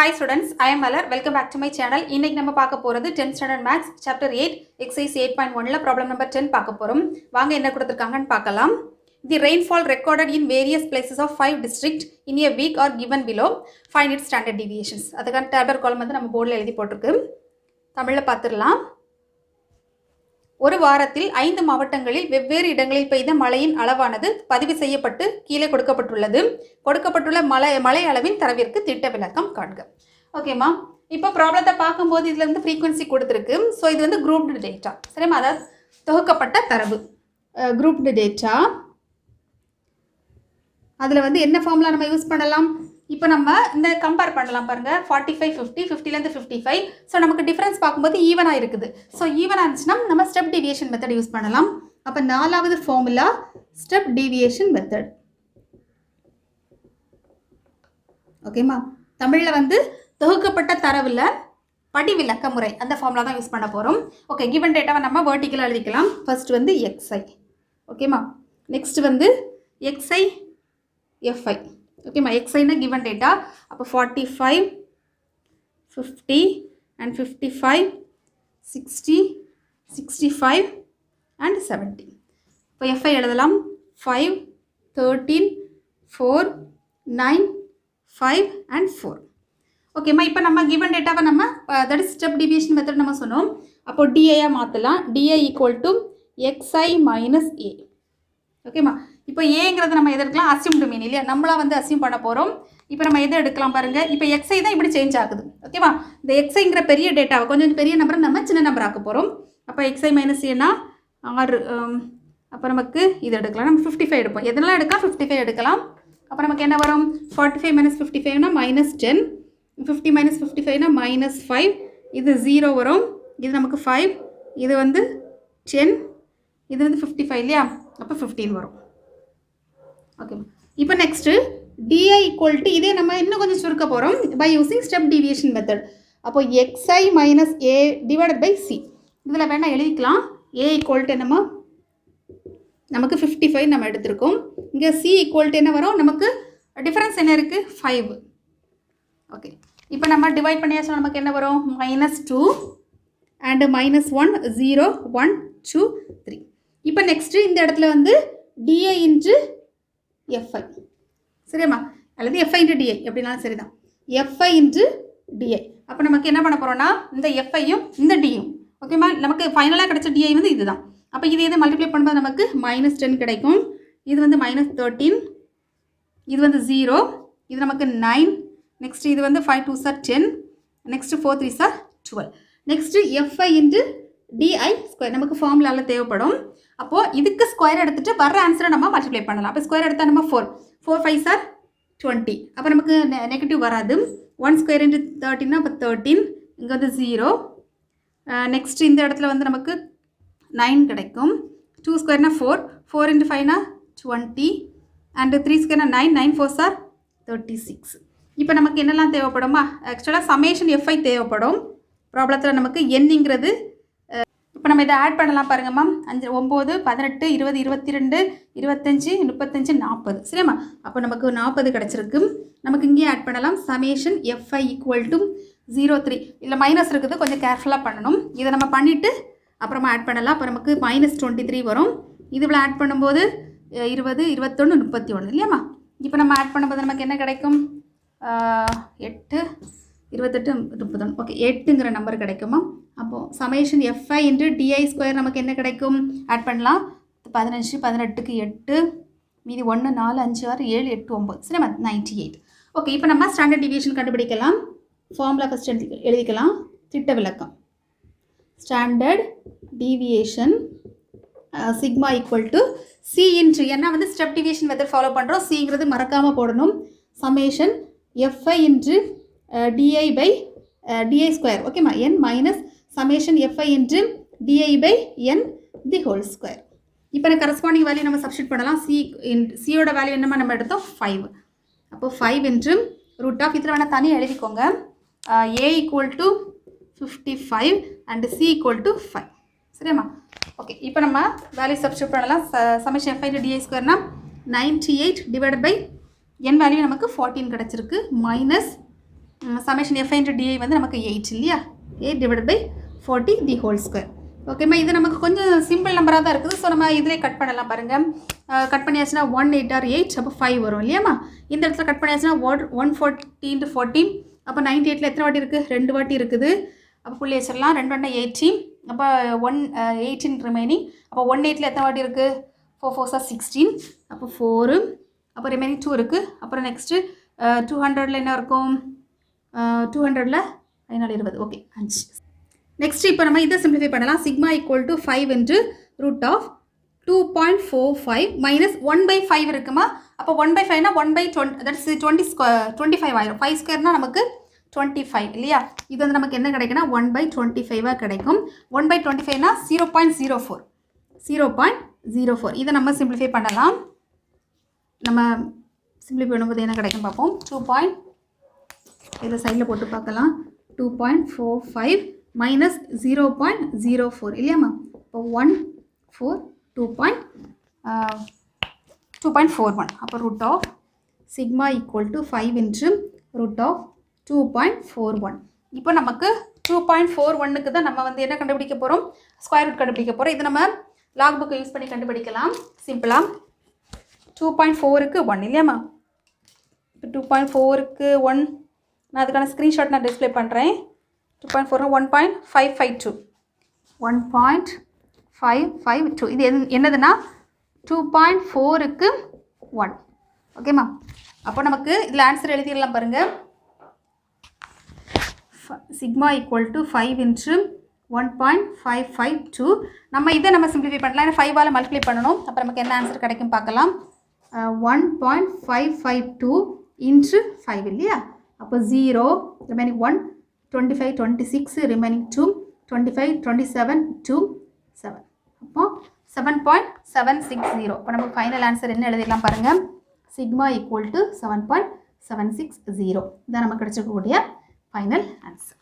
Hi students, I am Malar. Welcome back to my channel. இன்னைக்கு நம்ம பார்க்க போறது 10th standard maths Chapter-8 exercise 8.1ல problem number 10 பார்க்க போறோம். வாங்க என்ன கொடுத்திருக்காங்கன்னு பார்க்கலாம். The rainfall recorded in various places of 5 districts in a week are given below. Find its standard deviations. அதுக்கான tabular column வந்து நம்ம போர்டில் எழுதி போட்டிருக்கு. தமிழ்ல பார்த்துடலாம். ஒரு வாரத்தில் 5 மாவட்டங்களில் வெவ்வேறு இடங்களில் பெய்த மழையின் அளவானது பதிவு செய்யப்பட்டு கீழே கொடுக்கப்பட்டுள்ளது. கொடுக்கப்பட்டுள்ள மழை அளவின் தரவிற்கு திட்ட விளக்கம் காண்க. ஓகேமா, இப்போ ப்ராப்ளத்தை பார்க்கும்போது இதில் வந்து ஃப்ரீக்வன்சி கொடுத்துருக்கு. ஸோ இது வந்து குரூப்டு டேட்டா, சரிம்மா, அதாவது தொகுக்கப்பட்ட தரவு குரூப்டு டேட்டா. அதில் வந்து என்ன ஃபார்முலா நம்ம யூஸ் பண்ணலாம்? இப்போ நம்ம இந்த கம்பேர் பண்ணலாம் பாருங்கள். 45 50 50லேருந்து 55. ஸோ நமக்கு டிஃப்ரென்ஸ் பார்க்கும்போது ஈவனாக இருக்குது. ஸோ ஈவனாக இருந்துச்சுன்னா நம்ம ஸ்டெப் டீவியேஷன் மெத்தட் யூஸ் பண்ணலாம். அப்போ 4வது ஃபார்முலா ஸ்டெப் டீவியேஷன் மெத்தட். ஓகேம்மா, தமிழில் வந்து தொகுக்கப்பட்ட தரவில் படி விளக்க முறை, அந்த ஃபார்முலா தான் யூஸ் பண்ண போகிறோம். ஓகே, கிவன் டேட்டாவை நம்ம வெர்டிக்கலாக எழுதிக்கலாம். ஃபர்ஸ்ட் வந்து xi. ஓகேம்மா, நெக்ஸ்ட் வந்து xi fi. ஓகேம்மா, xiனா கிவன் டேட்டா. அப்போ 45 50 and 55 60 65 and 70. இப்போ fi எழுதலாம். 5 13 4 9 5 and 4. ஓகேம்மா, இப்போ நம்ம கிவன் டேட்டாவை நம்ம that is step deviation method நம்ம சொன்னோம். அப்போ டிஐயாக மாற்றலாம். D i equal to xi minus a. ஓகேம்மா, இப்போ ஏங்கிறது நம்ம எது எடுக்கலாம்? அசியூம்டு மீன் இல்லையா, நம்மளா வந்து அசியூம் பண்ண போகிறோம். இப்போ நம்ம எதை எடுக்கலாம் பாருங்கள். இப்போ xi தான் இப்படி சேஞ்ச் ஆகுது. ஓகேவா, இந்த xiங்கிற பெரிய டேட்டாவை கொஞ்சம் பெரிய நம்பரை நம்ம சின்ன நம்பர் ஆக்க போகிறோம். அப்போ xi மைனஸ் ஏன்னா 6. அப்போ நமக்கு இது எடுக்கலாம். நம்ம 55 எடுப்போம். எதெல்லாம் எடுக்கலாம்? 55 எடுக்கலாம். அப்போ நமக்கு என்ன வரும்? 45 minus 55னா -10. 50 minus 55னா -5. இது 0 வரும். இது நமக்கு 5. இது வந்து 10. இது வந்து 55 இல்லையா, அப்போ 15 வரும். ஓகே, இப்போ நெக்ஸ்ட்டு டிஐ ஈக்குவல் டு இதே நம்ம இன்னும் கொஞ்சம் சுருக்க போகிறோம் by using step deviation method. அப்போ xi minus a divided by c. இதில் வேணால் எழுதிக்கலாம். ஏ ஈக்குவல் டு என்னம்மா, நமக்கு 55 நம்ம எடுத்திருக்கோம். இங்கே சி ஈக்குவல் டு என்ன வரும்? நமக்கு டிஃப்ரென்ஸ் என்ன இருக்குது? 5. ஓகே, இப்போ நம்ம டிவைட் பண்ணியாச்சும் நமக்கு என்ன வரும்? -2 அண்டு -1 0 1 2 3. இப்போ நெக்ஸ்ட்டு இந்த இடத்துல வந்து டிஐ இன்ட்டு fi. சரியாம்மா, அல்லது fi இன்ட்டு டிஐ எப்படினாலும் சரி தான். fi into d i. அப்போ நமக்கு என்ன பண்ண போகிறோன்னா இந்த எஃப்ஐயும் இந்த டியும். ஓகேம்மா, நமக்கு ஃபைனலாக கிடைச்ச டிஐ வந்து இதுதான். அப்போ இது எதை மல்டிப்ளை பண்ணும்போது நமக்கு -10 கிடைக்கும். இது வந்து -13. இது வந்து 0. இது நமக்கு 9. நெக்ஸ்ட் இது வந்து 5 2s are 10. Next 4 3s are 12. Next fi into d i square நமக்கு ஃபார்முலாவில் தேவைப்படும். அப்போது இதுக்கு ஸ்கொயர் எடுத்துகிட்டு வர ஆன்சரை நம்ம மல்டிப்ளை பண்ணலாம். அப்போ ஸ்கொயர் எடுத்தால் நம்ம 4 5s are 20. அப்போ நமக்கு நெகட்டிவ் வராது. 1 ஸ்கொயர் இன்ட்டு 13 அப்போ 13. இங்கே வந்து 0. நெக்ஸ்ட் இந்த இடத்துல வந்து நமக்கு 9 கிடைக்கும். 2 ஸ்கொயர்னா 4 4 இன்ட்டு 5னா 20 அண்டு 3 ஸ்கொயர்னா 9 9 4s are 36. இப்போ நமக்கு என்னெல்லாம் தேவைப்படுமா? ஆக்சுவலாக சமேஷன் fi தேவைப்படும். ப்ராப்ளத்தில் நமக்கு என்னங்கிறது. இப்போ நம்ம இதை ஆட் பண்ணலாம் பாருங்கம்மா. 5 9 18 20 22 25 35 40. சரிம்மா, அப்போ நமக்கு 40 கிடச்சிருக்கு. நமக்கு இங்கேயே ஆட் பண்ணலாம். Summation fi equal to 0 3. இதில் மைனஸ் இருக்குது, கொஞ்சம் கேர்ஃபுல்லாக பண்ணணும். இதை நம்ம பண்ணிவிட்டு அப்புறமா ஆட் பண்ணலாம். அப்போ நமக்கு -23 வரும். இதில் ஆட் பண்ணும்போது 20 21 31 இல்லையாம்மா. இப்போ நம்ம ஆட் பண்ணும்போது நமக்கு என்ன கிடைக்கும்? 8 28 31. ஓகே, 8ங்கிற நம்பர் கிடைக்குமா? அப்போது summation fi into d i square நமக்கு என்ன கிடைக்கும்? ஆட் பண்ணலாம். 15 18க்கு 8 மீதி 1 4 5 6 7 8 9. சரி, 98. ஓகே, இப்போ நம்ம ஸ்டாண்டர்ட் டிவியேஷன் கண்டுபிடிக்கலாம். ஃபார்முலா ஃபஸ்ட் எழுதிக்கலாம். திட்ட விளக்கம். Standard deviation sigma equal to C into, ஏன்னா வந்து ஸ்டெப் டிவியேஷன் மெத்தட் ஃபாலோ பண்ணுறோம். சிங்கிறது மறக்காமல் போடணும். Summation fi into d i by d i square. ஓகேம்மா, n minus summation fi into d i by n the whole square. இப்போ நான் கரஸ்பாண்டிங் வேல்யூ நம்ம சப்ஸ்டியூட் பண்ணலாம். சியோட வேல்யூ என்னமா நம்ம எடுத்தோம்? 5. அப்போது 5 இன்ட்ரு ரூட் ஆஃப், இதில் வேணால் தனியாக எழுதிக்கோங்க. a equal to 55 and C equal to 5. சரியாம்மா. ஓகே, இப்போ நம்ம வேல்யூ சப்ஸ்டியூட் பண்ணலாம். சமேஷன் fi இன்ட்டு டிஐ ஸ்கொயர்னா 98 டிவைடட் பை n வேல்யூ நமக்கு 14 கிடச்சிருக்கு. Minus summation fi into di வந்து நமக்கு 8 இல்லையா 8 divided by 40 the whole square. ஓகேம்மா இது நமக்கு கொஞ்சம் சிம்பிள் நம்பராக தான் இருக்குது. ஸோ நம்ம இதிலே கட் பண்ணலாம் பாருங்கள். கட் பண்ணியாச்சுன்னா 1 8 ஆர் 8 அப்போ 5 வரும் இல்லையாம்மா. இந்த இடத்துல கட் பண்ணியாச்சுன்னா 140 into 14 அப்போ 98ல் எத்தனை வாட்டி இருக்குது 2 வாட்டி இருக்குது. அப்போ புள்ளி வச்சிடலாம் 2 1 80 அப்போ 18 ரிமைனிங். அப்போ 18ல் எத்தனை வாட்டி இருக்குது 4 4 are 16 அப்போ 4 அப்போ ரிமைனிங் 2 இருக்குது. அப்புறம் நெக்ஸ்ட்டு 200ல் என்ன இருக்கும் 200ல் 20 ஓகே 5. நெக்ஸ்ட் இப்போ நம்ம இதை சிம்பிளிஃபை பண்ணலாம். Sigma equal to 5 into root of 2.45 minus 1/5 இருக்குமா. அப்போ 1/5னா 1/20 தட்ஸ் 25 ஆயிரும். 5 ஸ்கொயர்னால் நமக்கு 25 இல்லையா. இது வந்து நமக்கு என்ன கிடைக்குன்னா 1/25 கிடைக்கும். 1/25னா 0.04 0.04. இதை நம்ம சிம்பிளிஃபை பண்ணலாம். நம்ம சிம்பிளிஃபை பண்ணும்போது என்ன கிடைக்கும் பார்ப்போம். 2. இதில் சைடில் போட்டு பார்க்கலாம். 2.45 minus 0.04 இல்லையாம்மா. இப்போ 2.41 அப்போ root of sigma equal to 5 into root of 2.41. இப்போ நமக்கு 2.41க்கு தான் நம்ம வந்து என்ன கண்டுபிடிக்க போகிறோம் ஸ்கொயர் ரூட் கண்டுபிடிக்க போகிறோம். இது நம்ம லாக் புக்கை யூஸ் பண்ணி கண்டுபிடிக்கலாம் சிம்பிளாக. 2.4க்கு 1 இல்லையாம்மா. இப்போ 2.4க்கு 1 நான் அதுக்கான ஸ்க்ரீன்ஷாட் நான் டிஸ்பிளே பண்ணுறேன். 2.4 1.552 1.552 இது என்னதுன்னா 2.4க்கு 1 ஓகேம்மா. அப்போ நமக்கு இதில் ஆன்சர் எழுதிடலாம் பாருங்கள். Sigma equal to 5 into 1.552. நம்ம இதை நம்ம சிம்பிளிஃபை பண்ணலாம். ஏன்னா 5ஆல் மல்டிப்ளை பண்ணணும். அப்போ நமக்கு என்ன ஆன்சர் கிடைக்கும் பார்க்கலாம். 1.552 into 5 இல்லையா. அப்போ 0 ரிமைனிங் 1 25 26 remaining 2 25 27 2 7 அப்போ 7.760. இப்போ நமக்கு ஃபைனல் ஆன்சர் என்ன எழுதிடலாம் பாருங்கள். சிக்மா ஈக்குவல் டு 7.760 இதான் நமக்கு கிடைச்சிருக்கக்கூடிய ஃபைனல் ஆன்சர்.